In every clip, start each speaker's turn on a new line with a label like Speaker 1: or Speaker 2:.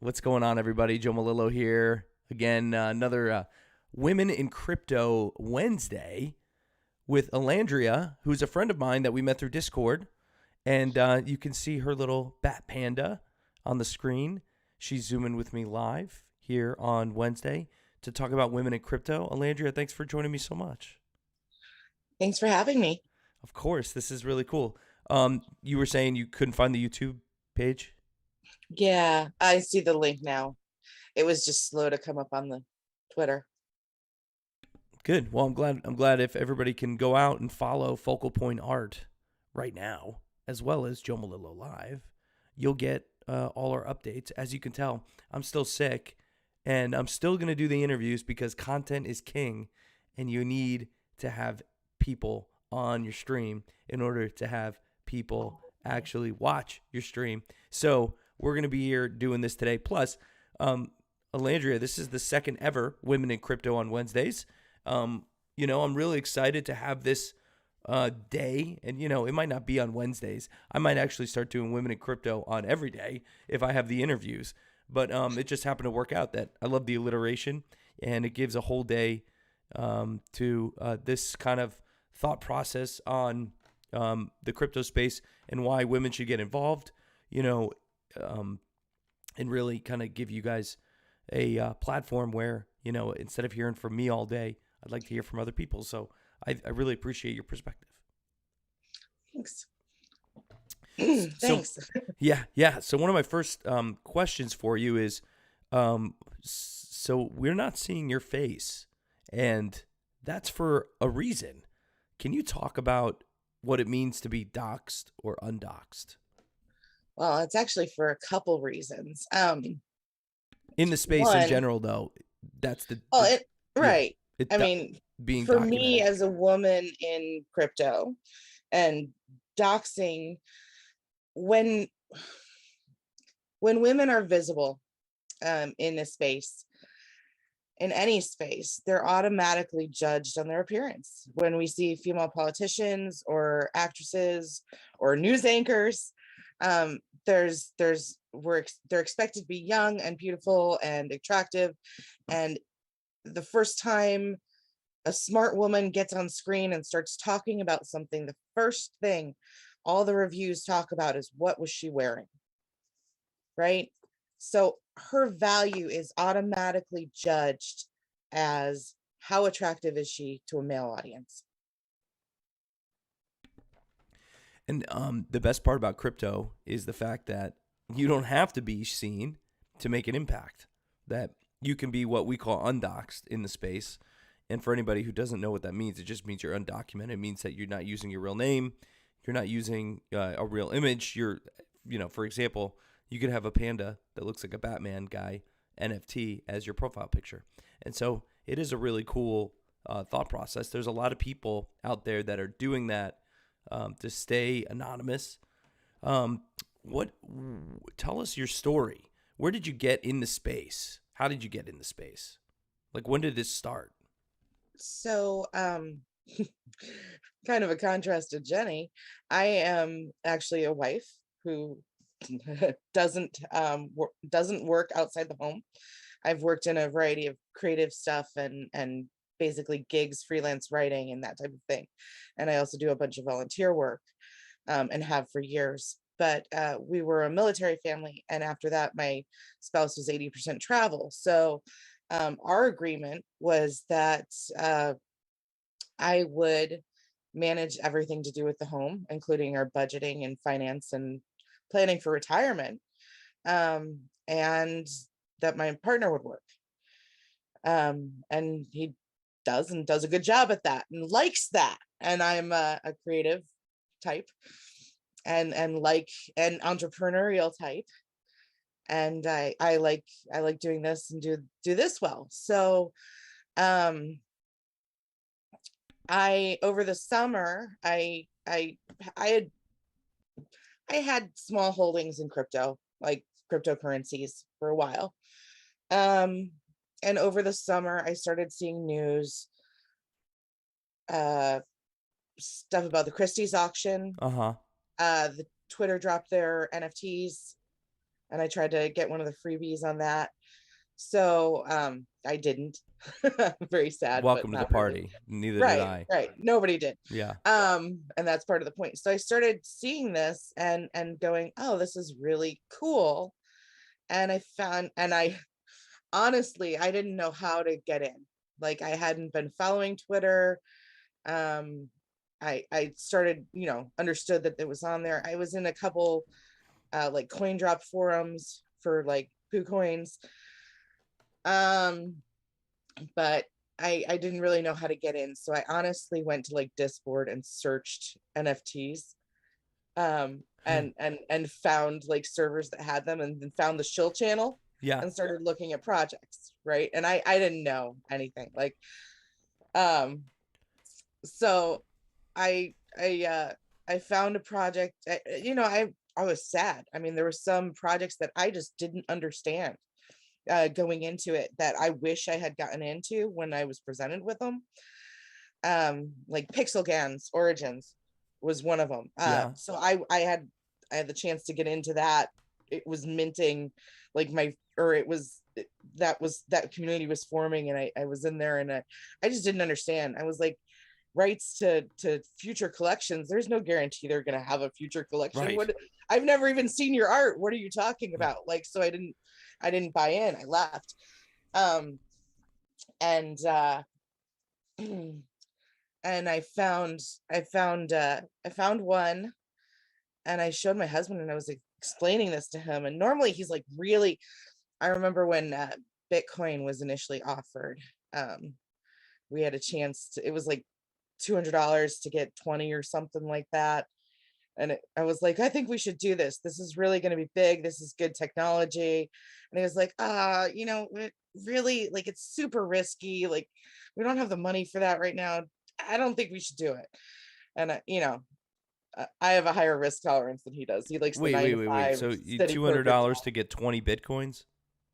Speaker 1: What's going on, everybody? Joe Malillo here. Again, another Women in Crypto Wednesday with Alaindrea, who's a friend of mine that we met through Discord. And you can see her little bat panda on the screen. She's zooming with me live here on Wednesday to talk about women in crypto. Alaindrea, thanks for joining me so much.
Speaker 2: Thanks for having me.
Speaker 1: Of course, this is really cool. You were saying you couldn't find the YouTube page?
Speaker 2: Yeah, I see the link now. It was just slow to come up on the Twitter.
Speaker 1: Good. Well, I'm glad if everybody can go out and follow Focal Point Art right now, as well as Joe Malillo Live. You'll get all our updates. As you can tell, I'm still sick, and I'm still going to do the interviews because content is king, and you need to have people on your stream in order to have people actually watch your stream. So we're going to be here doing this today. Plus, Alaindrea, this is the second ever Women in Crypto on Wednesdays. I'm really excited to have this day. And, it might not be on Wednesdays. I might actually start doing Women in Crypto on every day if I have the interviews. But it just happened to work out that I love the alliteration, and it gives a whole day to this kind of thought process on the crypto space and why women should get involved, and really kind of give you guys a platform where, instead of hearing from me all day, I'd like to hear from other people. So I really appreciate your perspective.
Speaker 2: Thanks.
Speaker 1: So,
Speaker 2: Thanks.
Speaker 1: yeah. So one of my first questions for you is, so we're not seeing your face, and that's for a reason. Can you talk about what it means to be doxxed or undoxxed?
Speaker 2: Well, it's actually for a couple reasons.
Speaker 1: In the space in
Speaker 2: One,
Speaker 1: general, though, that's
Speaker 2: well, it
Speaker 1: yeah,
Speaker 2: right.
Speaker 1: it
Speaker 2: I mean,
Speaker 1: being
Speaker 2: for me
Speaker 1: documented.
Speaker 2: as a woman in crypto and doxing, when when women are visible in a space, in any space, they're automatically judged on their appearance. When we see female politicians or actresses or news anchors, they're expected to be young and beautiful and attractive. And the first time a smart woman gets on screen and starts talking about something, the first thing all the reviews talk about is what was she wearing, right? So her value is automatically judged as how attractive is she to a male audience.
Speaker 1: And the best part about crypto is the fact that you don't have to be seen to make an impact. That you can be what we call undoxed in the space. And for anybody who doesn't know what that means, it just means you're undocumented. It means that you're not using your real name. You're not using a real image. For example, you could have a panda that looks like a Batman guy NFT as your profile picture. And so it is a really cool thought process. There's a lot of people out there that are doing that to stay anonymous. Tell us your story. Where did you get in the space? How did you get in the space? Like, when did this start?
Speaker 2: So, kind of a contrast to Jenny, I am actually a wife who doesn't work outside the home. I've worked in a variety of creative stuff and basically gigs, freelance writing, and that type of thing. And I also do a bunch of volunteer work, and have for years. But we were a military family, and after that, my spouse was 80% travel. So our agreement was that I would manage everything to do with the home, including our budgeting and finance and planning for retirement, and that my partner would work. And he does a good job at that and likes that. And I'm a creative type and like an entrepreneurial type. And I like doing this and do this well. So I over the summer I had small holdings in crypto, like cryptocurrencies for a while. Um, and over the summer, I started seeing news, uh, stuff about the Christie's auction.
Speaker 1: Uh huh.
Speaker 2: The Twitter dropped their NFTs. and I tried to get one of the freebies on that. So I didn't. Very sad, but
Speaker 1: Welcome to the
Speaker 2: not really.
Speaker 1: party. Neither did
Speaker 2: Right,
Speaker 1: I.
Speaker 2: right. Nobody did.
Speaker 1: Yeah.
Speaker 2: And that's part of the point. So I started seeing this and going, oh, this is really cool. And I honestly, I didn't know how to get in. Like, I hadn't been following Twitter. Um, I started, understood that it was on there. I was in a couple like coin drop forums for like poo coins. Um, but I didn't really know how to get in. So I honestly went to like Discord and searched NFTs, and found like servers that had them, and then found the shill channel
Speaker 1: Yeah.
Speaker 2: and started looking at projects, right? And I didn't know anything. Like, um so I found a project. I was sad. I mean, there were some projects that I just didn't understand going into it, that I wish I had gotten into when I was presented with them. Like Pixelgan's Origins was one of them.
Speaker 1: Yeah.
Speaker 2: So I had the chance to get into that. It was minting, like that community was forming, and I was in there, and I just didn't understand. I was like, rights to future collections, there's no guarantee they're going to have a future collection.
Speaker 1: Right.
Speaker 2: What, I've never even seen your art. What are you talking about? Like, so I didn't buy in. I left. And and I found one, and I showed my husband, and I was explaining this to him. And normally he's like, really, I remember when Bitcoin was initially offered. We had a chance to, it was like $200 to get 20 or something like that. And I was like, I think we should do this. This is really going to be big. This is good technology. And he was like, really, like, it's super risky. Like, we don't have the money for that right now. I don't think we should do it. And I have a higher risk tolerance than he does. He likes the
Speaker 1: Wait,
Speaker 2: nine
Speaker 1: wait,
Speaker 2: to
Speaker 1: wait, wait.
Speaker 2: five
Speaker 1: So
Speaker 2: steady
Speaker 1: $200
Speaker 2: perfect.
Speaker 1: to get 20 Bitcoins?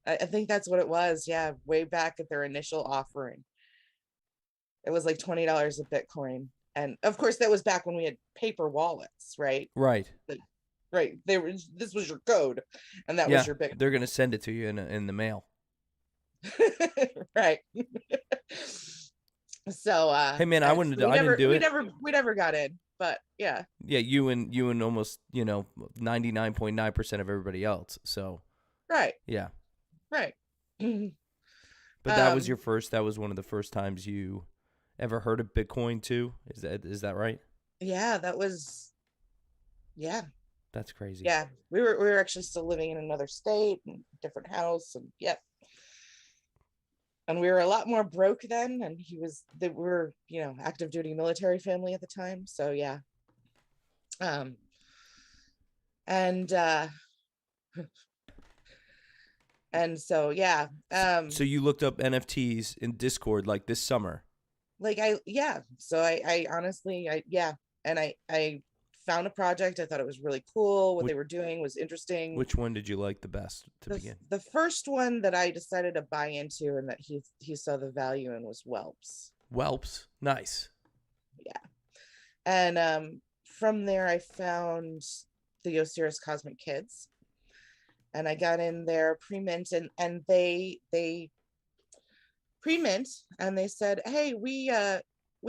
Speaker 2: I think that's what it was. Yeah, way back at their initial offering, it was like $20 a Bitcoin. And of course, that was back when we had paper wallets, right?
Speaker 1: Right.
Speaker 2: Like, right. This was your code, and that was
Speaker 1: Yeah.
Speaker 2: your Bitcoin.
Speaker 1: They're going to send it to you in the mail.
Speaker 2: Right. So
Speaker 1: Hey man, I wouldn't
Speaker 2: we
Speaker 1: I didn't
Speaker 2: never
Speaker 1: do
Speaker 2: we
Speaker 1: it.
Speaker 2: never we never got in, but yeah.
Speaker 1: Yeah, you and almost, 99.9% of everybody else. So,
Speaker 2: Right.
Speaker 1: yeah.
Speaker 2: Right.
Speaker 1: But
Speaker 2: um
Speaker 1: that was one of the first times you ever heard of Bitcoin too? Is that right?
Speaker 2: yeah, that was, yeah.
Speaker 1: That's crazy.
Speaker 2: Yeah, we were actually still living in another state and different house, and yep. And we were a lot more broke then, and we were, active duty military family at the time, so yeah. um and and so yeah.
Speaker 1: So you looked up NFTs in Discord like this summer.
Speaker 2: Like, yeah, so I honestly, yeah. And I found a project. I thought it was really cool. What
Speaker 1: Which,
Speaker 2: they were doing was interesting.
Speaker 1: which one did you like the best to
Speaker 2: the
Speaker 1: begin?
Speaker 2: The first one that I decided to buy into, and that he saw the value in, was whelps.
Speaker 1: Whelps. Nice.
Speaker 2: Yeah. And from there I found the Osiris Cosmic Kids, and I got in there pre-mint, and they pre-mint, and they said, hey, we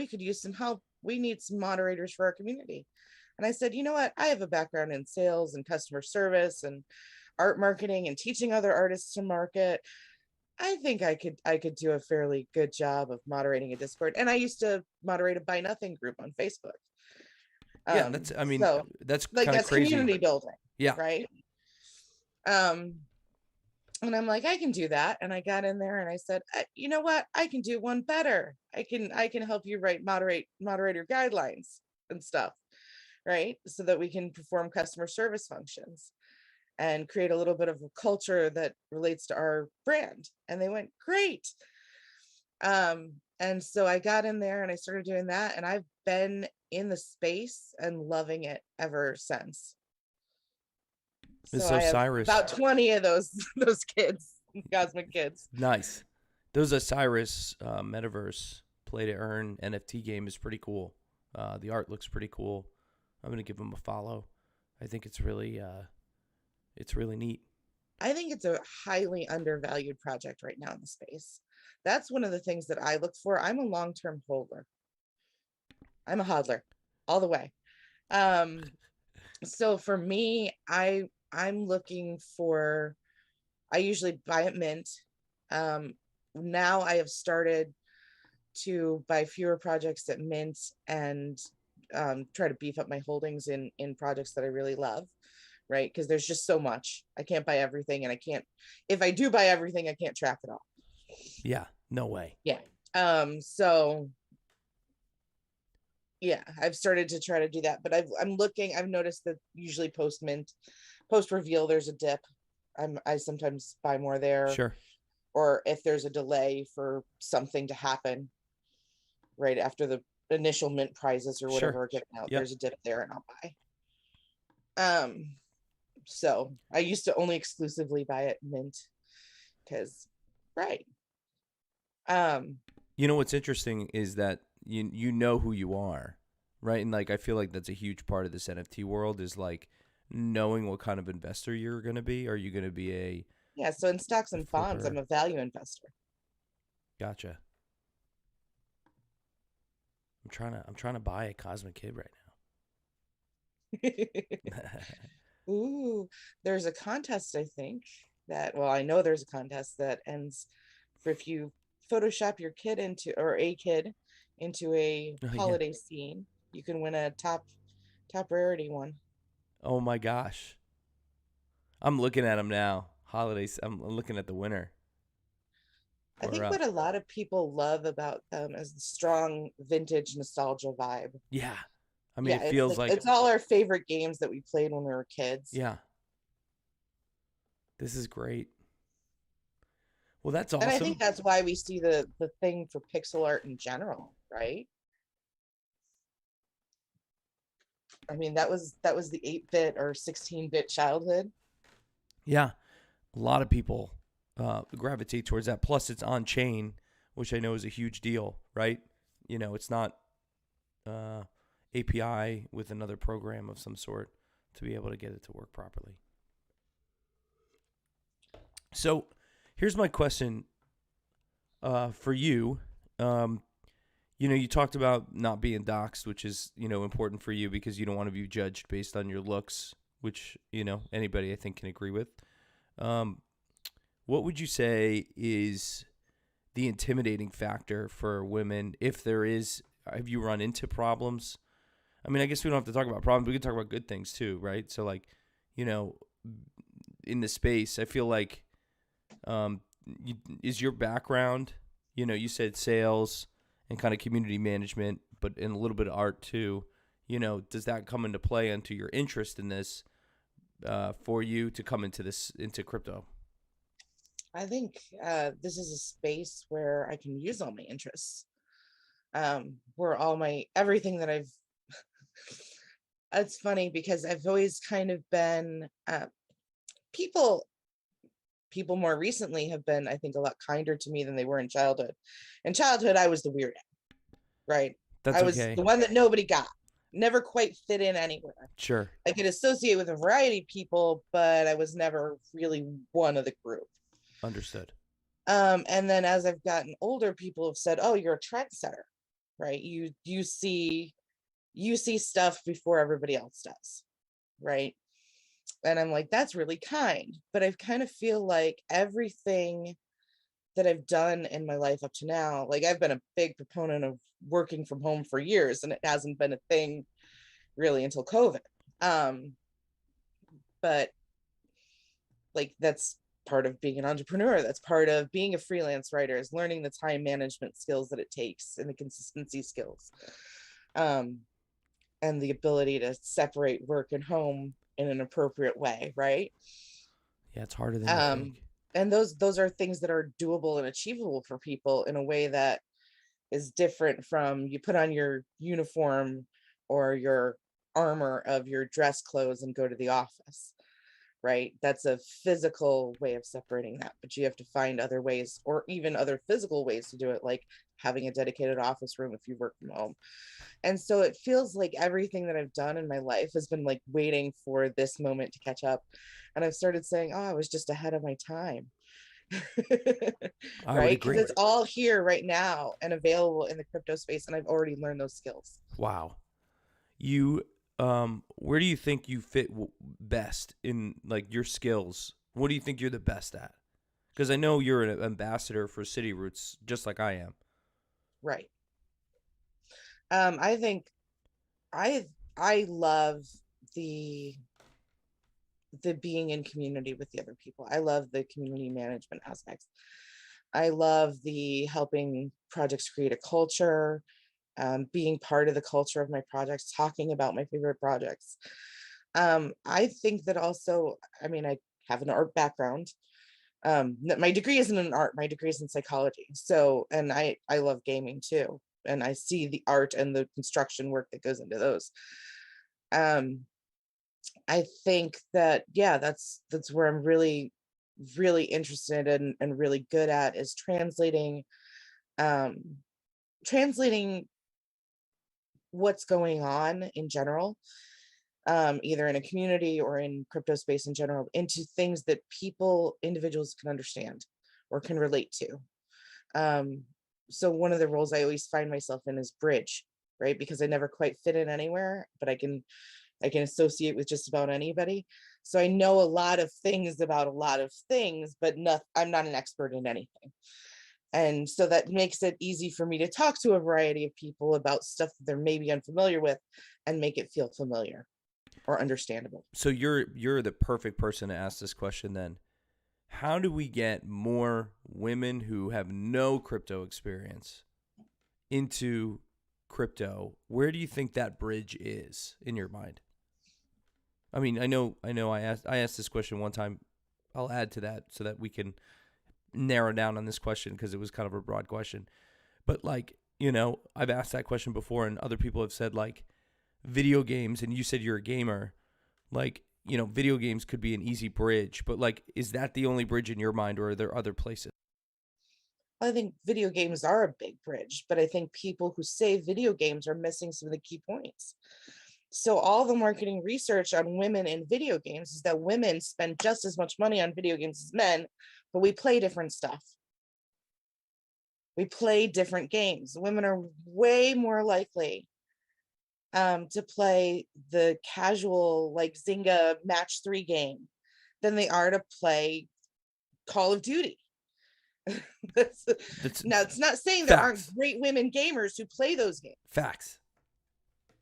Speaker 2: could use some help. We need some moderators for our community. And I said, you know what, I have a background in sales and customer service and art marketing and teaching other artists to market. I think I could do a fairly good job of moderating a Discord. And I used to moderate a Buy Nothing group on Facebook.
Speaker 1: Yeah,
Speaker 2: So,
Speaker 1: that's
Speaker 2: like,
Speaker 1: kind of
Speaker 2: that's
Speaker 1: crazy.
Speaker 2: community building,
Speaker 1: Yeah.
Speaker 2: right? um and I'm like, I can do that. And I got in there and I said, you know what, I can do one better. I can help you write moderator guidelines and stuff, right? So that we can perform customer service functions and create a little bit of a culture that relates to our brand. And they went, great. And so I got in there and I started doing that, and I've been in the space and loving it ever since.
Speaker 1: And
Speaker 2: So
Speaker 1: so
Speaker 2: I have
Speaker 1: Cyrus,
Speaker 2: about 20 of those kids, cosmic kids.
Speaker 1: nice. Those Osiris metaverse play to earn NFT game is pretty cool. The art looks pretty cool. I'm gonna give them a follow. I think it's really neat.
Speaker 2: I think it's a highly undervalued project right now in the space. That's one of the things that I look for. I'm a long-term holder. I'm a hodler all the way. Um, so for me, I'm looking for, I usually buy at mint. Um, Now I have started to buy fewer projects at mint and try to beef up my holdings in projects that I really love, right? Because there's just so much. I can't buy everything, and I can't. If I do buy everything, I can't track it all.
Speaker 1: Yeah, no way.
Speaker 2: Yeah. So yeah, I've started to try to do that, but I'm looking. I've noticed that usually post mint, post reveal, there's a dip. I sometimes buy more there,
Speaker 1: Sure.
Speaker 2: or if there's a delay for something to happen right after the initial mint prizes or
Speaker 1: Sure.
Speaker 2: whatever are given out,
Speaker 1: Yep.
Speaker 2: there's a dip there, and I'll buy. So I used to only exclusively buy at mint because, right. Um,
Speaker 1: You know what's interesting is that you know who you are, right? And like I feel like that's a huge part of this NFT world is like knowing what kind of investor you're going to be. Are you going to be
Speaker 2: yeah, so in stocks
Speaker 1: a
Speaker 2: and bonds, I'm
Speaker 1: flipper?
Speaker 2: a value investor.
Speaker 1: Gotcha. I'm trying to buy a Cosmic Kid right now.
Speaker 2: Ooh, there's a contest, I think that, well, I know there's a contest that ends for if you Photoshop your kid into, or a kid into a
Speaker 1: Oh yeah.
Speaker 2: holiday scene, you can win a top rarity one.
Speaker 1: Oh my gosh. I'm looking at them now. Holidays. I'm looking at the winner.
Speaker 2: I
Speaker 1: Or
Speaker 2: think what a lot of people love about them is the strong vintage nostalgia vibe.
Speaker 1: yeah. I mean,
Speaker 2: Yeah,
Speaker 1: it
Speaker 2: it's
Speaker 1: feels
Speaker 2: like
Speaker 1: like
Speaker 2: it's all our favorite games that we played when we were kids.
Speaker 1: yeah. This is great. Well, that's
Speaker 2: And I think
Speaker 1: awesome.
Speaker 2: that's why we see the thing for pixel art in general, right? I mean, that was the 8-bit or 16-bit childhood.
Speaker 1: Yeah. A lot of people gravitate towards that. Plus, it's on chain, which I know is a huge deal, right? You know, it's not uh, API with another program of some sort to be able to get it to work properly. So, here's my question for you. Um, you talked about not being doxxed, which is important for you because you don't want to be judged based on your looks, which anybody I think can agree with. Um, what would you say is the intimidating factor for women if there is? Have you run into problems? I mean, I guess we don't have to talk about problems. We can talk about good things too, right? So, like, you know, in the space, I feel like, um, is your background, you said sales and kind of community management, but in a little bit of art too. Does that come into play into your interest in this for you to come into crypto?
Speaker 2: I think this is a space where I can use all my interests. Where all my everything that I've it's funny because I've always kind of been people people more recently have been, I think, a lot kinder to me than they were in childhood. In childhood, I was the weirdo, right?
Speaker 1: That's
Speaker 2: I was
Speaker 1: okay.
Speaker 2: the one that nobody got, never quite fit in anywhere.
Speaker 1: Sure.
Speaker 2: I could associate with a variety of people, but I was never really one of the group.
Speaker 1: Understood.
Speaker 2: And then as I've gotten older, people have said, "Oh, you're a trendsetter, right? You see stuff before everybody else does, right?" And I'm like, "That's really kind," but I kind of feel like everything that I've done in my life up to now, like I've been a big proponent of working from home for years, and it hasn't been a thing really until COVID. Um, but like that's part of being an entrepreneur. That's part of being a freelance writer, is learning the time management skills that it takes and the consistency skills. Um, and the ability to separate work and home in an appropriate way, right?
Speaker 1: Yeah, it's harder than you
Speaker 2: Um,
Speaker 1: think.
Speaker 2: and those are things that are doable and achievable for people in a way that is different from you put on your uniform or your armor of your dress clothes and go to the office, right? That's a physical way of separating that, but you have to find other ways or even other physical ways to do it, like having a dedicated office room if you work from home. And so it feels like everything that I've done in my life has been like waiting for this moment to catch up. And I've started saying, oh, I was just ahead of my time.
Speaker 1: I would
Speaker 2: Right? Because
Speaker 1: agree.
Speaker 2: it's all here right now and available in the crypto space. And I've already learned those skills.
Speaker 1: Wow. You, where do you think you fit best in like your skills? What do you think you're the best at? Because I know you're an ambassador for City Roots, just like I am.
Speaker 2: Right. I think I love the being in community with the other people. I love the community management aspects. I love the helping projects create a culture, being part of the culture of my projects, talking about my favorite projects. I think that also, I mean, I have an art background. My degree isn't in art, my degree is in psychology. So, and I love gaming too. And I see the art and the construction work that goes into those. Um, I think that, yeah, that's where I'm really, really interested in and really good at is um, translating what's going on in general, either in a community or in crypto space in general, into things that individuals can understand or can relate to. Um, so one of the roles I always find myself in is bridge, right? Because I never quite fit in anywhere, but I can associate with just about anybody. So I know a lot of things about a lot of things, but I'm not an expert in anything. And so that makes it easy for me to talk to a variety of people about stuff that they're maybe unfamiliar with and make it feel familiar or understandable.
Speaker 1: So you're the perfect person to ask this question then. How do we get more women who have no crypto experience into crypto? Where do you think that bridge is in your mind? I mean, I know I asked this question one time. I'll add to that so that we can narrow down on this question because it was kind of a broad question. But like, I've asked that question before and other people have said like video games, and you said you're a gamer, like, video games could be an easy bridge, but like, is that the only bridge in your mind or are there other places?
Speaker 2: I think video games are a big bridge, but I think people who say video games are missing some of the key points. So all the marketing research on women in video games is that women spend just as much money on video games as men, but we play different stuff. We play different games. Women are way more likely to play the casual like Zynga match 3 game than they are to play Call of Duty.
Speaker 1: That's
Speaker 2: Now, it's not saying there aren't
Speaker 1: facts.
Speaker 2: great women gamers who play those games,
Speaker 1: Facts.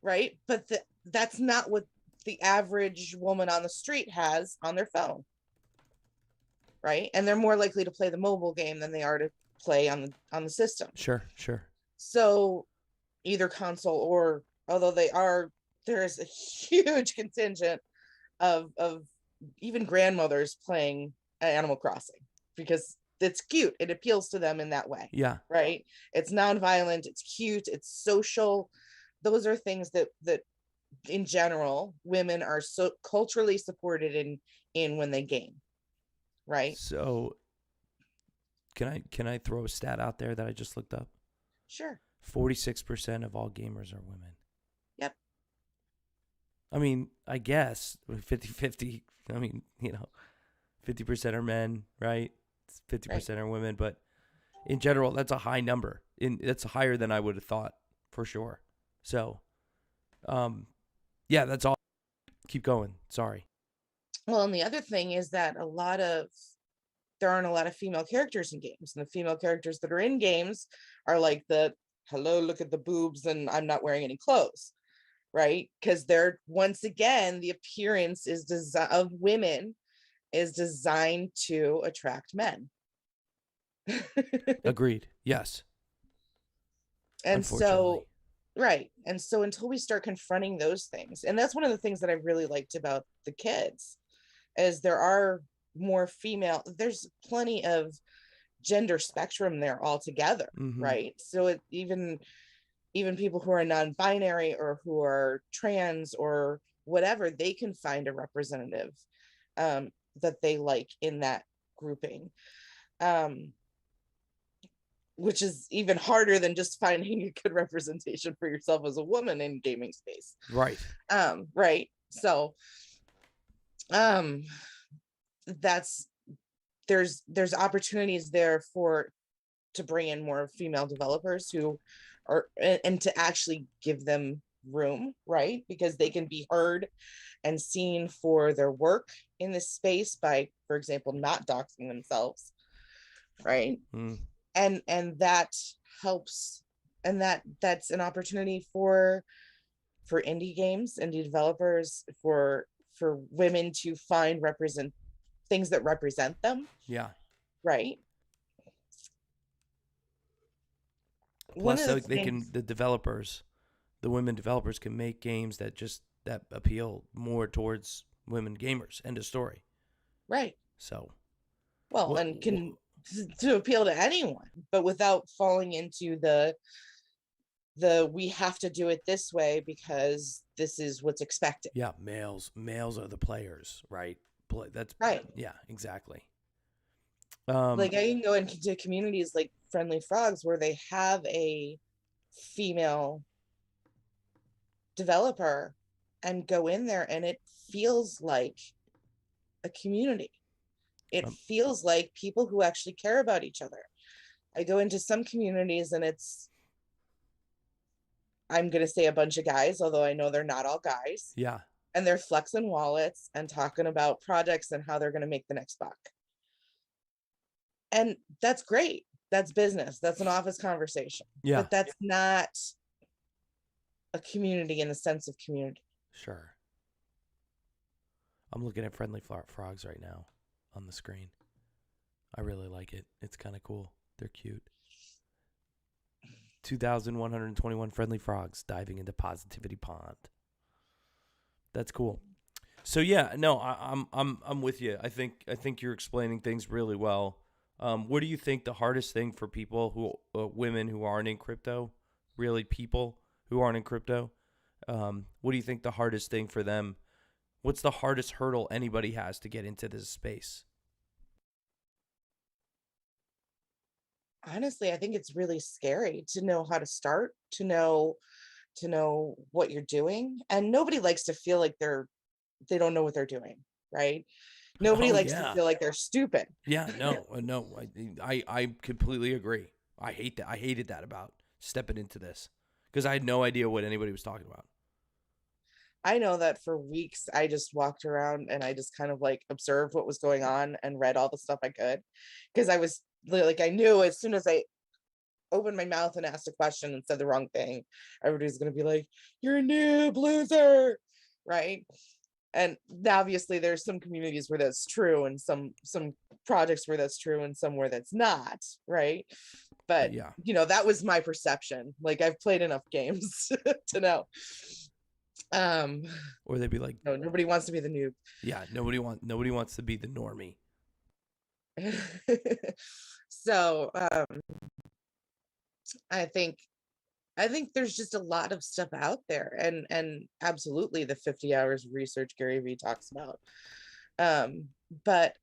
Speaker 2: right? But that's not what the average woman on the street has on their phone, right? And they're more likely to play the mobile game than they are to play on the system.
Speaker 1: Sure, sure.
Speaker 2: So either console or, although there's a huge contingent of even grandmothers playing Animal Crossing because it's cute. It appeals to them in that way.
Speaker 1: Yeah.
Speaker 2: Right. It's nonviolent. It's cute. It's social. Those are things that in general, women are so culturally supported in when they game. Right.
Speaker 1: So can I throw a stat out there that I just looked up?
Speaker 2: Sure.
Speaker 1: 46% of all gamers are women.
Speaker 2: Yep.
Speaker 1: I mean, I guess 50-50. I mean, 50% are men, right? 50%
Speaker 2: Right.
Speaker 1: are women, but in general, that's a high number. That's higher than I would have thought for sure. So, yeah, that's all. Keep going. Sorry.
Speaker 2: Well, and the other thing is that there aren't a lot of female characters in games, and the female characters that are in games are like the hello, look at the boobs, and I'm not wearing any clothes, right? Because they're, once again, the appearance of women is designed to attract men.
Speaker 1: Agreed. Yes.
Speaker 2: And
Speaker 1: Unfortunately.
Speaker 2: so, right. And so until we start confronting those things, and that's one of the things that I really liked about the kids, is there are more female, there's plenty of gender spectrum there altogether,
Speaker 1: Mm-hmm.
Speaker 2: right? So even people who are non-binary or who are trans or whatever, they can find a representative that they like in that grouping. Um, which is even harder than just finding a good representation for yourself as a woman in gaming space.
Speaker 1: Right.
Speaker 2: Right. So that's there's opportunities there for to bring in more female developers who are, and to actually give them room, right? Because they can be heard and seen for their work in this space by, for example, not doxing themselves, right? And that helps, and that's an opportunity for indie games, indie developers, for women to find represent things that represent them,
Speaker 1: Yeah.
Speaker 2: right? One
Speaker 1: Plus,
Speaker 2: of the
Speaker 1: they can,
Speaker 2: things,
Speaker 1: the women developers can make games that appeal more towards women gamers. End of story.
Speaker 2: right?
Speaker 1: So,
Speaker 2: Well,
Speaker 1: what?
Speaker 2: and can to appeal to anyone, but without falling into the we have to do it this way because this is what's expected.
Speaker 1: Yeah, males are the players, right? That's
Speaker 2: Right.
Speaker 1: yeah, exactly.
Speaker 2: Like I can go into communities like Friendly Frogs where they have a female developer and go in there and it feels like a community. It feels like people who actually care about each other. I go into some communities and it's, I'm going to say a bunch of guys, although I know they're not all guys.
Speaker 1: Yeah.
Speaker 2: And they're flexing wallets and talking about projects and how they're going to make the next buck. And that's great. That's business. That's an office conversation.
Speaker 1: Yeah.
Speaker 2: But that's not a community in the sense of community.
Speaker 1: Sure. I'm looking at Friendly Frogs right now on the screen. I really like it. It's kind of cool. They're cute. 2,121 friendly frogs diving into Positivity Pond. That's cool. So yeah, no, I'm with you. I think you're explaining things really well. What do you think the hardest thing for people who women who aren't in crypto, really people who aren't in crypto, what do you think the hardest thing for them? What's the hardest hurdle anybody has to get into this space?
Speaker 2: Honestly, I think it's really scary to know how to start, to know what you're doing. And nobody likes to feel like they don't know what they're doing, right? Nobody
Speaker 1: Oh
Speaker 2: likes to
Speaker 1: yeah,
Speaker 2: feel like they're stupid.
Speaker 1: yeah. No. I completely agree. I hate that. I hated that about stepping into this because I had no idea what anybody was talking about.
Speaker 2: I know that for weeks I just walked around and I just kind of like observed what was going on and read all the stuff I could, because I was like, I knew as soon as I opened my mouth and asked a question and said the wrong thing, everybody's going to be like, you're a noob loser, right? And obviously there's some communities where that's true and some projects where that's true and some where that's not, right? But
Speaker 1: Yeah.
Speaker 2: that was my perception. Like I've played enough games to know.
Speaker 1: Or they'd be like,
Speaker 2: no, nobody wants to be the noob.
Speaker 1: yeah, nobody wants to be the normie.
Speaker 2: So I think there's just a lot of stuff out there, and absolutely the 50 hours of research Gary Vee talks about. But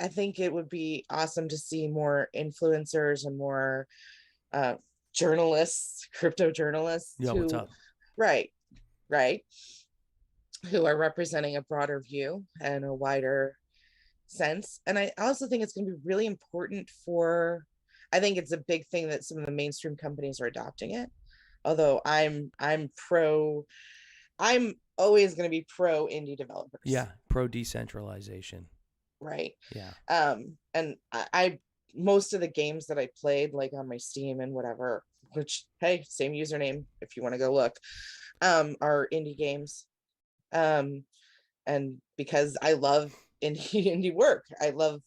Speaker 2: I think it would be awesome to see more influencers and more journalists, crypto journalists,
Speaker 1: Yeah, what's up?
Speaker 2: right, who are representing a broader view and a wider sense. And I also think it's going to be really important I think it's a big thing that some of the mainstream companies are adopting it. Although I'm always going to be pro indie developers.
Speaker 1: Yeah, pro decentralization.
Speaker 2: Right.
Speaker 1: Yeah.
Speaker 2: And I most of the games that I played, like on my Steam and whatever, which, hey, same username if you want to go look, are indie games. And because I love indie work, I love,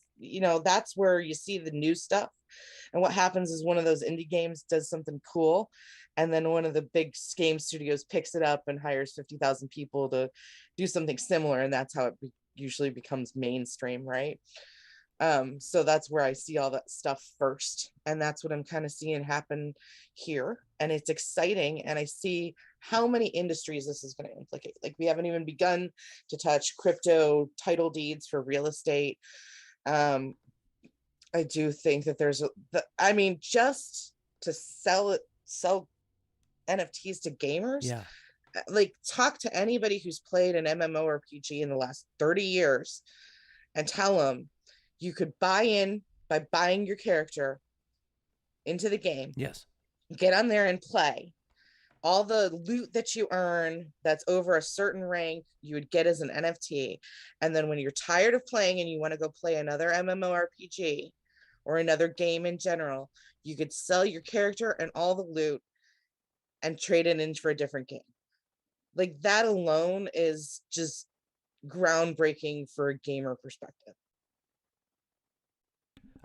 Speaker 2: that's where you see the new stuff. And what happens is one of those indie games does something cool, and then one of the big game studios picks it up and hires 50,000 people to do something similar, and that's how it usually becomes mainstream, right? So that's where I see all that stuff first, and that's what I'm kind of seeing happen here, and it's exciting. And I see how many industries this is going to implicate. Like, we haven't even begun to touch crypto title deeds for real estate, I do think that I mean, just to sell NFTs to gamers,
Speaker 1: Yeah.
Speaker 2: like talk to anybody who's played an MMORPG in the last 30 years and tell them you could buy in by buying your character into the game,
Speaker 1: Yes.
Speaker 2: get on there and play. All the loot that you earn that's over a certain rank, you would get as an NFT. And then when you're tired of playing and you want to go play another MMORPG or another game in general, you could sell your character and all the loot and trade it in for a different game. Like that alone is just groundbreaking for a gamer perspective.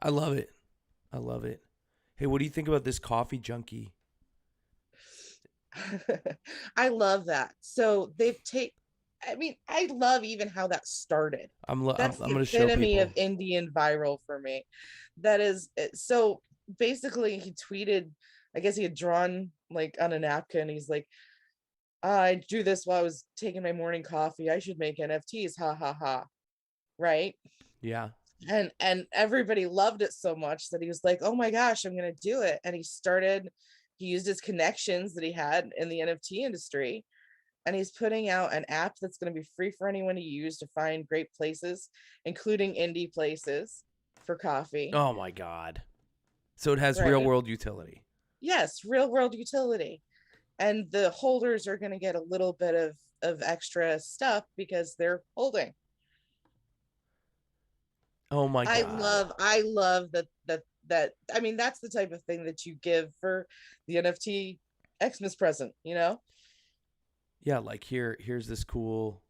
Speaker 1: I love it. I love it. Hey, what do you think about this coffee junkie?
Speaker 2: I love that. So I mean, I love even how that started. That's
Speaker 1: I'm
Speaker 2: the
Speaker 1: gonna show
Speaker 2: epitome of
Speaker 1: people.
Speaker 2: Indian viral for me. That is so basically he tweeted, I guess he had drawn like on a napkin. He's like, I drew this while I was taking my morning coffee. I should make NFTs. Ha ha ha. Right.
Speaker 1: Yeah.
Speaker 2: And everybody loved it so much that he was like, oh my gosh, I'm gonna do it. And he used his connections that he had in the NFT industry, and he's putting out an app that's going to be free for anyone to use to find great places, including indie places for coffee.
Speaker 1: Oh my God. So it has real
Speaker 2: Right.
Speaker 1: world utility.
Speaker 2: Yes, real world utility. And the holders are going to get a little bit of extra stuff because they're holding.
Speaker 1: Oh my God.
Speaker 2: I love that I mean that's the type of thing that you give for the NFT Xmas present, you know?
Speaker 1: Yeah, like here's this cool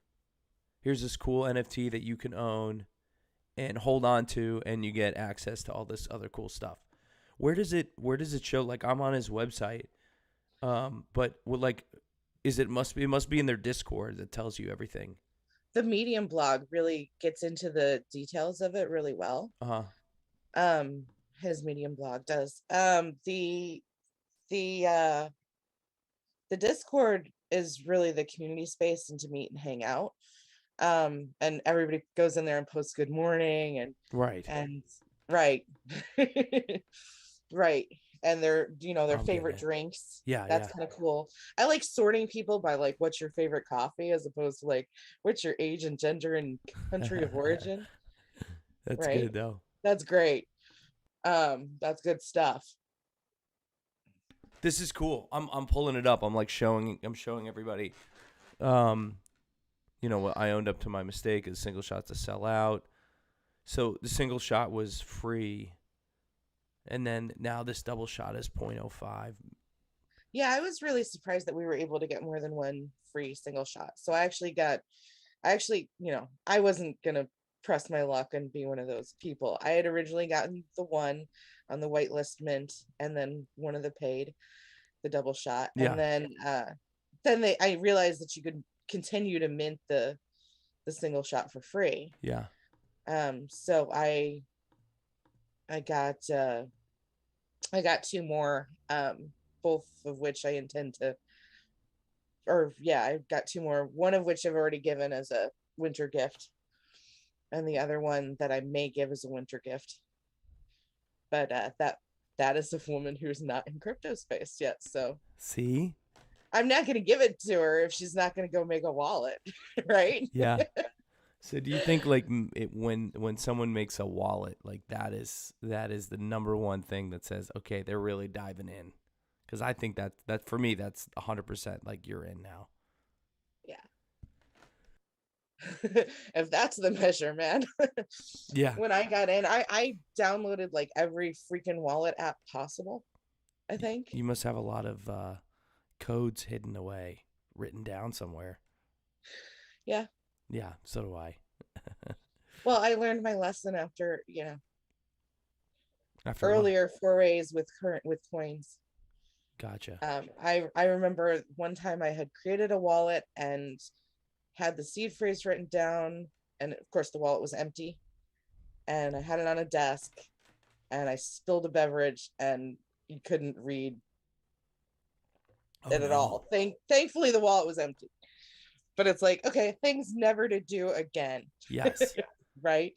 Speaker 1: NFT that you can own and hold on to, and you get access to all this other cool stuff. Where does it show? Like I'm on his website, but like it must be in their Discord that tells you everything.
Speaker 2: The Medium blog really gets into the details of it really well.
Speaker 1: Uh-huh.
Speaker 2: um his Medium blog does. The the Discord is really the community space and to meet and hang out. And everybody goes in there and posts good morning
Speaker 1: Right.
Speaker 2: and right. Right. And their
Speaker 1: I'm getting
Speaker 2: favorite
Speaker 1: it.
Speaker 2: drinks.
Speaker 1: Yeah,
Speaker 2: That's
Speaker 1: yeah.
Speaker 2: kind of cool. I like sorting people by like what's your favorite coffee as opposed to like what's your age and gender and country of origin.
Speaker 1: That's
Speaker 2: Right.
Speaker 1: good though.
Speaker 2: That's great. That's good stuff.
Speaker 1: This is cool. I'm pulling it up. I'm showing everybody. Um, what I owned up to my mistake is single shots to sell out. So the single shot was free, and then now this double shot is 0.05.
Speaker 2: Yeah, I was really surprised that we were able to get more than one free single shot. So I wasn't gonna press my luck and be one of those people. I had originally gotten the one on the whitelist mint and then one of the paid, the double shot. And
Speaker 1: Yeah,
Speaker 2: then I realized that you could continue to mint the single shot for free.
Speaker 1: yeah.
Speaker 2: So I got I got two more, both of which I intend to, or yeah, I've got two more, one of which I've already given as a winter gift, and the other one that I may give as a winter gift. But that is a woman who's not in crypto space yet. So
Speaker 1: See?
Speaker 2: I'm not going to give it to her if she's not going to go make a wallet, right?
Speaker 1: Yeah. So do you think like when someone makes a wallet, like that is the number one thing that says, okay, they're really diving in? Because I think that for me that's 100% like you're in now.
Speaker 2: Yeah. If that's the measure, man.
Speaker 1: Yeah.
Speaker 2: When I got in, I downloaded like every freaking wallet app possible, I think.
Speaker 1: You must have a lot of codes hidden away, written down somewhere.
Speaker 2: Yeah.
Speaker 1: Yeah, so do I.
Speaker 2: Well, I learned my lesson after,
Speaker 1: After what?
Speaker 2: earlier forays with coins.
Speaker 1: Gotcha.
Speaker 2: I remember one time I had created a wallet and had the seed phrase written down, and of course the wallet was empty, and I had it on a desk, and I spilled a beverage, and you couldn't read
Speaker 1: Oh
Speaker 2: it at
Speaker 1: no.
Speaker 2: all. Thankfully the wallet was empty, but it's like, okay, things never to do again,
Speaker 1: Yes.
Speaker 2: right?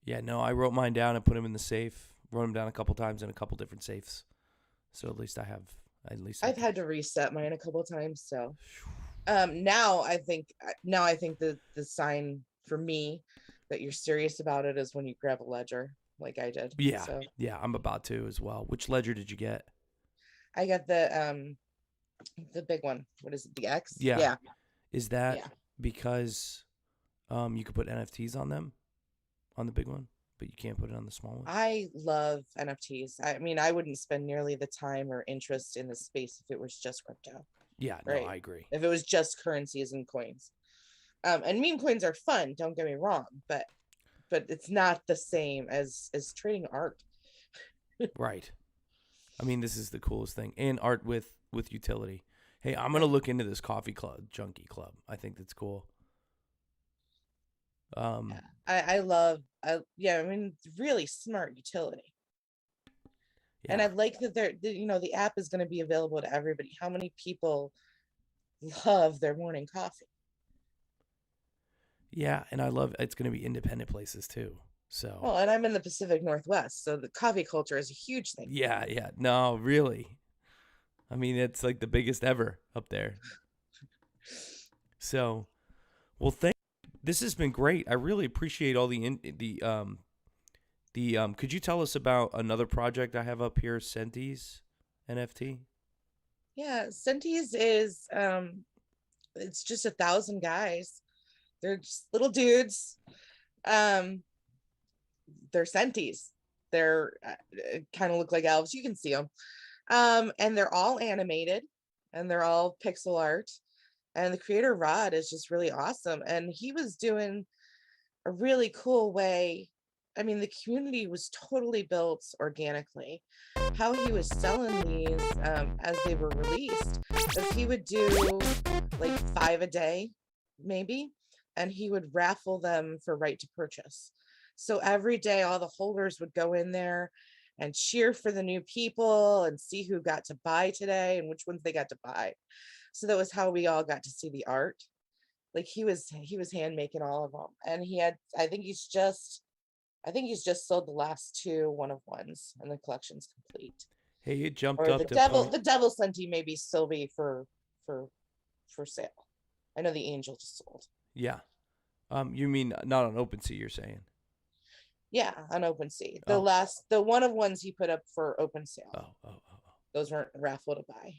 Speaker 1: Yeah, no, I wrote mine down and put them in the safe. Wrote them down a couple times in a couple different safes. So at least I have. At least I
Speaker 2: I've
Speaker 1: can.
Speaker 2: had to reset mine a couple of times. So now I think the sign for me that you're serious about it is when you grab a ledger like I did.
Speaker 1: Yeah,
Speaker 2: So
Speaker 1: yeah, I'm about to as well. Which ledger did you get?
Speaker 2: I got the big one. What is it? The X?
Speaker 1: Yeah,
Speaker 2: Yeah.
Speaker 1: is that
Speaker 2: Yeah.
Speaker 1: because you could put NFTs on them on the big one, but you can't put it on the small one?
Speaker 2: I love NFTs. I mean, I wouldn't spend nearly the time or interest in the space if it was just crypto,
Speaker 1: Yeah, no,
Speaker 2: right?
Speaker 1: I agree.
Speaker 2: If it was just currencies and coins. And meme coins are fun, don't get me wrong, but it's not the same as trading art.
Speaker 1: Right. I mean, this is the coolest thing, and art with utility. Hey, I'm gonna
Speaker 2: Right.
Speaker 1: look into this coffee club, junkie club. I think that's cool.
Speaker 2: Yeah.
Speaker 1: Um,
Speaker 2: I love yeah, I mean really smart utility. And I
Speaker 1: yeah,
Speaker 2: like that the app is going to be available to everybody. How many people love their morning coffee?
Speaker 1: yeah, and I love it's gonna be independent places too. So
Speaker 2: Well, and I'm in the Pacific Northwest, so the coffee culture is a huge thing here.
Speaker 1: yeah, yeah, no, really. I mean, it's like the biggest ever up there. So, well, thank. This has been great. I really appreciate all the. Could you tell us about another project I have up here, Centis NFT?
Speaker 2: Yeah, Centis is it's just 1,000 guys. They're just little dudes. Um, they're Centis. They're kind of look like elves. You can see them. And they're all animated, and they're all pixel art. And the creator Rod is just really awesome. And he was doing a really cool way. I mean, the community was totally built organically. How he was selling these as they were released is he would do like 5 a day, maybe, and he would raffle them for right to purchase. So every day, all the holders would go in there and cheer for the new people and see who got to buy today and which ones they got to buy. So that was how we all got to see the art. Like he was hand making all of them, and he had I think he's just sold the last two one of ones, and the collection's complete.
Speaker 1: Hey, it jumped
Speaker 2: Or
Speaker 1: up to point.
Speaker 2: the devil senti maybe still be for for sale. I know the angel just sold.
Speaker 1: Yeah. You mean not on OpenSea? You're saying?
Speaker 2: Yeah, on OpenSea.
Speaker 1: Oh,
Speaker 2: The one of ones he put up for open sale.
Speaker 1: oh, oh, oh.
Speaker 2: Those weren't raffle to buy.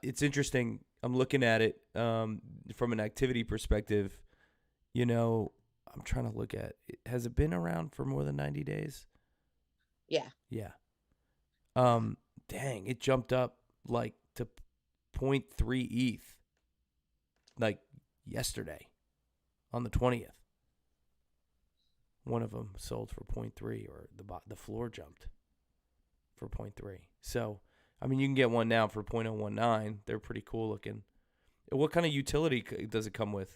Speaker 1: It's interesting. I'm looking at it from an activity perspective. You know, I'm trying to look at it. Has it been around for more than 90 days?
Speaker 2: Yeah.
Speaker 1: Yeah.
Speaker 2: Yeah.
Speaker 1: Dang, it jumped up like to point 0.3 ETH like yesterday on the 20th. One of them sold for 0.3, or the floor jumped for 0.3. So, I mean, you can get one now for 0.019. They're pretty cool looking. What kind of utility does it come with?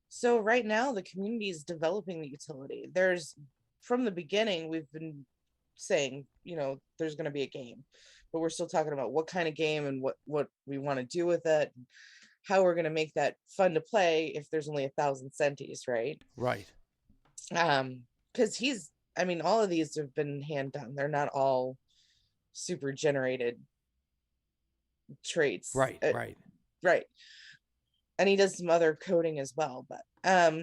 Speaker 2: So right now the community is developing the utility. There's from the beginning we've been saying, there's going to be a game, but we're still talking about what kind of game and what we want to do with it, how we're going to make that fun to play if there's only 1,000 centis, right?
Speaker 1: Right.
Speaker 2: Because I mean, all of these have been hand done. They're not all super generated traits,
Speaker 1: Right. Right.
Speaker 2: right? And he does some other coding as well, but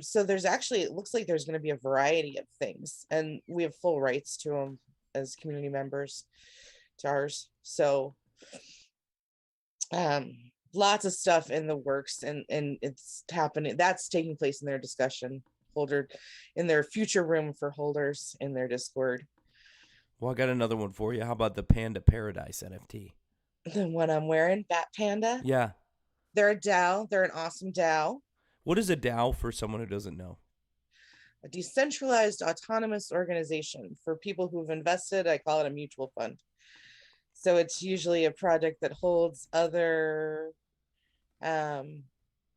Speaker 2: so there's actually, it looks like there's going to be a variety of things, and we have full rights to them as community members to ours. So lots of stuff in the works, and it's happening. That's taking place in their discussion holder, in their future room for holders in their Discord.
Speaker 1: Well, I got another one for you. How about the Panda Paradise NFT?
Speaker 2: The one I'm wearing, Bat Panda,
Speaker 1: Yeah.
Speaker 2: they're a DAO. They're an awesome DAO.
Speaker 1: What is a DAO for someone who doesn't know?
Speaker 2: A decentralized autonomous organization. For people who've invested, I call it a mutual fund. So it's usually a project that holds other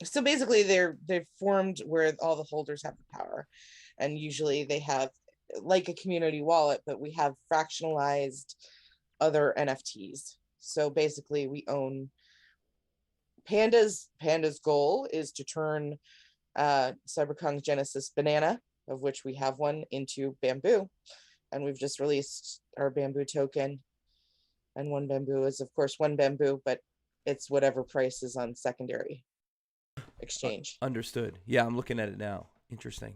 Speaker 2: so basically they're formed where all the holders have the power, and usually they have like a community wallet, but we have fractionalized other NFTs. So basically we own Panda's goal is to turn Cyberkong Genesis Banana, of which we have one, into bamboo. And we've just released our bamboo token. And one bamboo is, of course, one bamboo, but it's whatever price is on secondary exchange.
Speaker 1: Understood. Yeah, I'm looking at it now. Interesting.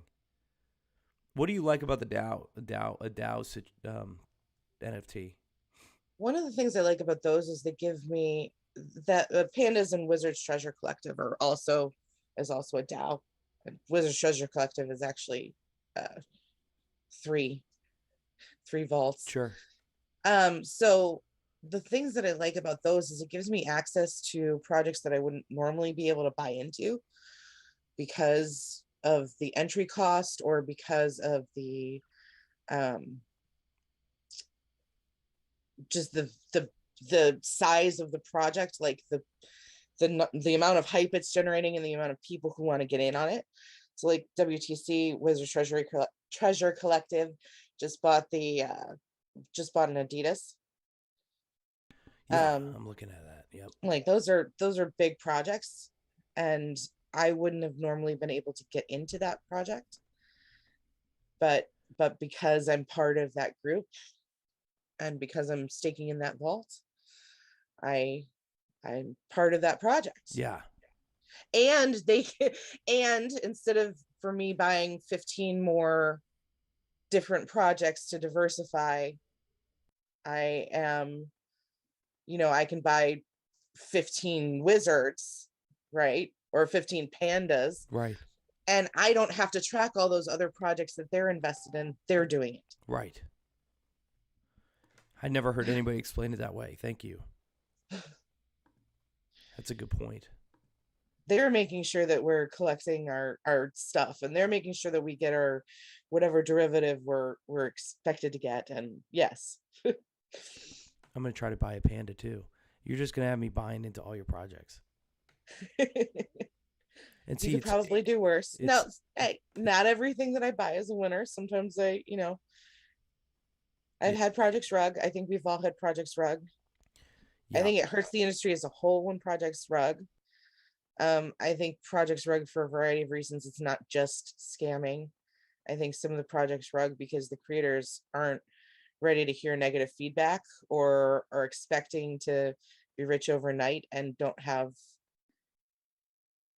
Speaker 1: What do you like about the DAO NFT?
Speaker 2: One of the things I like about those is they give me that Pandas and Wizards Treasure Collective is also a DAO. And Wizards Treasure Collective is actually three vaults.
Speaker 1: Sure.
Speaker 2: So the things that I like about those is it gives me access to projects that I wouldn't normally be able to buy into because of the entry cost or because of the just the size of the project, like the amount of hype it's generating and the amount of people who want to get in on it. So like WTC Wizards Treasure Collective just bought an Adidas.
Speaker 1: Yeah, I'm looking at that. Yep.
Speaker 2: Like those are big projects, and I wouldn't have normally been able to get into that project. But because I'm part of that group and because I'm staking in that vault, I'm part of that project.
Speaker 1: Yeah.
Speaker 2: And instead of for me buying 15 more different projects to diversify, I can buy 15 wizards, right? Or 15 pandas.
Speaker 1: Right.
Speaker 2: And I don't have to track all those other projects that they're invested in. They're doing it.
Speaker 1: Right. I never heard anybody explain it that way. Thank you. That's a good point.
Speaker 2: They're making sure that we're collecting our stuff, and they're making sure that we get our whatever derivative we're expected to get. And yes.
Speaker 1: I'm going to try to buy a panda too. You're just going to have me buying into all your projects.
Speaker 2: And see, you could probably do worse. No, hey, not everything that I buy is a winner. Sometimes I've had projects rug. I think we've all had projects rug. Yeah. I think it hurts the industry as a whole when projects rug. I think projects rug for a variety of reasons. It's not just scamming. I think some of the projects rug because the creators aren't ready to hear negative feedback or are expecting to be rich overnight and don't have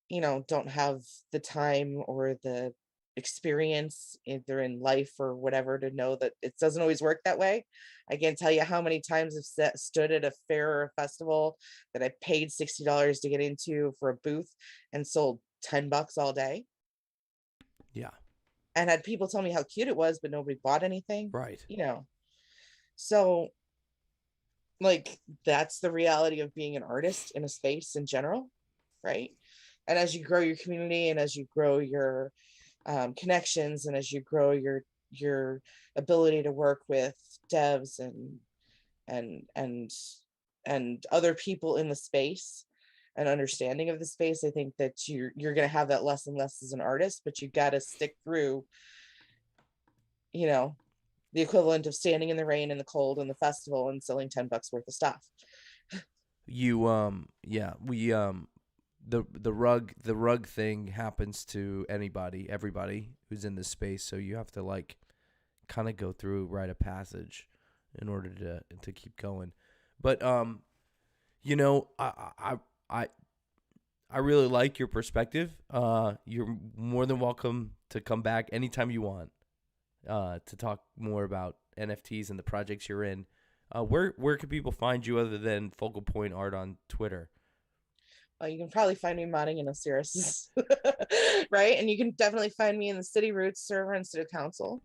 Speaker 2: the time or the experience either in life or whatever to know that it doesn't always work that way. I can't tell you how many times I've stood at a fair or a festival that I paid $60 to get into for a booth and sold $10 all day.
Speaker 1: Yeah.
Speaker 2: And had people tell me how cute it was, but nobody bought anything.
Speaker 1: Right.
Speaker 2: So like that's the reality of being an artist in a space in general, right? And as you grow your community and as you grow your connections and as you grow your ability to work with devs and other people in the space and understanding of the space, I think that you're going to have that less and less as an artist, but you got to stick through, the equivalent of standing in the rain and the cold and the festival and selling $10 worth of stuff.
Speaker 1: The rug thing happens to everybody who's in this space. So you have to kind of go through rite of passage in order to keep going. But I really like your perspective. You're more than welcome to come back anytime you want to talk more about NFTs and the projects you're in. Where can people find you other than Focal Point Art on Twitter?
Speaker 2: You can probably find me modding in Osiris, right? And you can definitely find me in the City Roots server and City Council.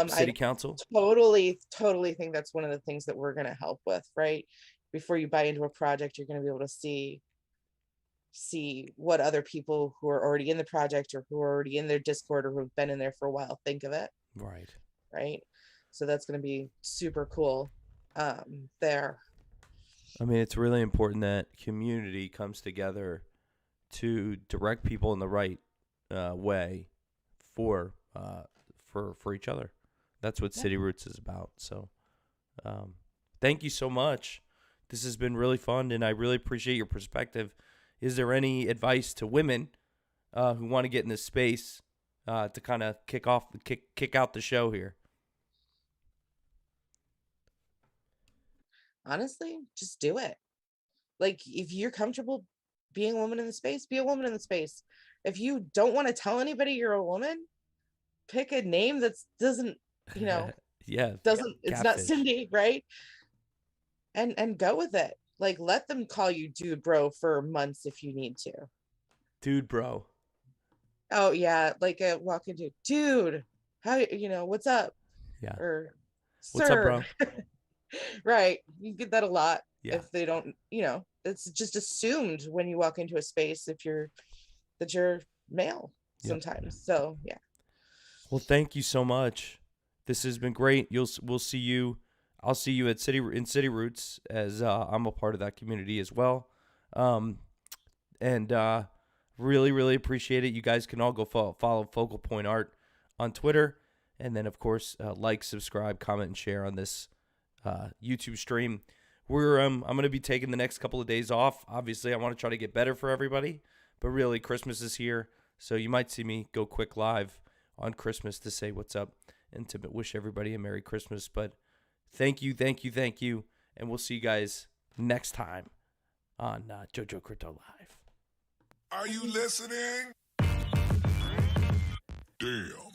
Speaker 1: City Council.
Speaker 2: Totally think that's one of the things that we're going to help with, right? Before you buy into a project, you're going to be able to see what other people who are already in the project or who are already in their Discord or who have been in there for a while think of it. Right. So that's going to be super cool there.
Speaker 1: I mean, it's really important that community comes together to direct people in the right way for each other. That's what City Roots is about. So thank you so much. This has been really fun, and I really appreciate your perspective. Is there any advice to women who want to get in this space to kind of kick out the show here?
Speaker 2: Honestly, just do it. Like, if you're comfortable being a woman in the space, be a woman in the space. If you don't want to tell anybody you're a woman, pick a name that doesn't, you know,
Speaker 1: Yeah,
Speaker 2: it's not
Speaker 1: catfish.
Speaker 2: Cindy, right? And go with it. Like, let them call you dude bro for months if you need to.
Speaker 1: Dude, bro.
Speaker 2: Oh yeah, like a walk into, dude, how, what's up?
Speaker 1: Yeah.
Speaker 2: Or
Speaker 1: What's up,
Speaker 2: sir.
Speaker 1: bro?
Speaker 2: Right. You get that a lot.
Speaker 1: Yeah.
Speaker 2: If they don't, it's just assumed when you walk into a space that you're male
Speaker 1: Yep.
Speaker 2: sometimes. So yeah.
Speaker 1: Well, thank you so much. This has been great. We'll see you. I'll see you at City Roots, as I'm a part of that community as well. And really, really appreciate it. You guys can all go follow Focal Point Art on Twitter, and then of course like, subscribe, comment, and share on this YouTube stream. I'm going to be taking the next couple of days off. Obviously, I want to try to get better for everybody, but really Christmas is here, so you might see me go quick live on Christmas to say what's up and to wish everybody a Merry Christmas. But thank you, and we'll see you guys next time on JoJo Crypto Live.
Speaker 3: Are you listening? Damn.